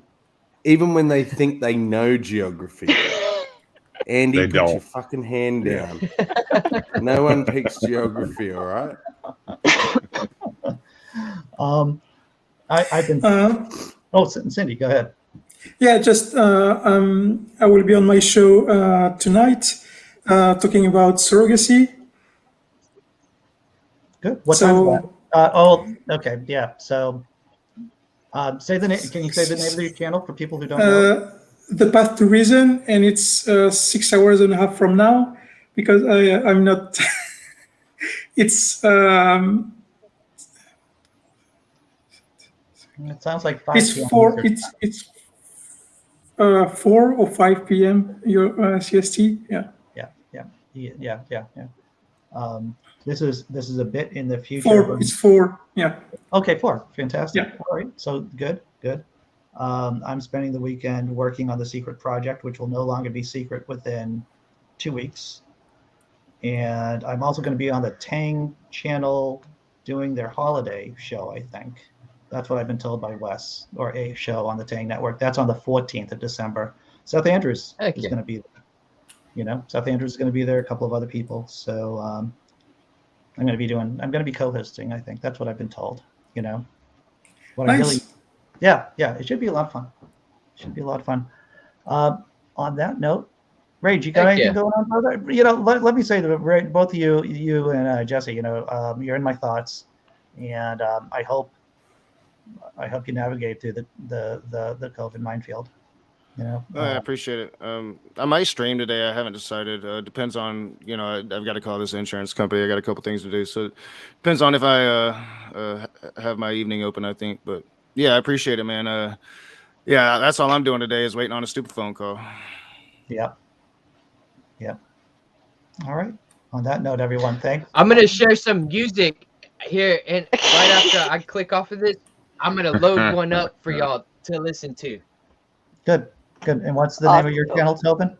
Even when they think they know geography. Andy, They put don't. your fucking hand down. No one picks geography, all right? I've been. Cindy, go ahead. Yeah, just I will be on my show tonight talking about surrogacy. Good. What time is that? Okay, yeah. So, say the name. Can you say the name of your channel for people who don't know? The Path to Reason, and it's 6 hours and a half from now, because I'm not. It's. It sounds like 5 It's p.m. 4. It's 4 or 5 p.m. your CST. Yeah. This is a bit in the future. It's 4. Yeah. Okay, 4. Fantastic. Yeah. All right. So good. I'm spending the weekend working on the secret project, which will no longer be secret within 2 weeks. And I'm also going to be on the Tang channel doing their holiday show, I think. That's what I've been told by Wes, or a show on the Tang network. That's on the 14th of December. Seth Andrews is going to be there. Seth Andrews is going to be there, a couple of other people. So I'm going to be co-hosting, I think. That's what I've been told, Nice. Yeah, it should be a lot of fun. On that note, Rage, you got anything going on, brother? Let me say that both of you and Jesse, you're in my thoughts, and I hope I hope you navigate through the COVID minefield. You know, I appreciate it. I might stream today. I haven't decided. Depends on, I've got to call this insurance company. I got a couple things to do. So depends on if I have my evening open, I think. But yeah, I appreciate it, man. Yeah, that's all I'm doing today is waiting on a stupid phone call. Yep. All right. On that note, everyone, thanks. I'm gonna share some music here, and right after I click off of this, I'm gonna load one up for y'all to listen to. Good. And what's the name of your Awesome. channel, Tobin?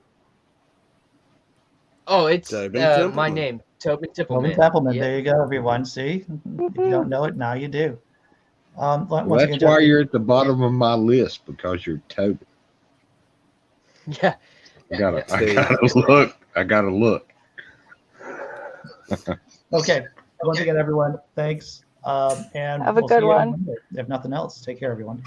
Oh, it's Tobin my Templeman. name, Tobin Tobin Templeman. Templeman. Yep. There you go, everyone. See, if you don't know it, now you do. Well, Once that's again, why Jeff, you're at the bottom of my list, because you're Toby. Yeah. I gotta look. okay. Once again, everyone, thanks. And Have a we'll good see you on one. Monday. If nothing else, take care, everyone.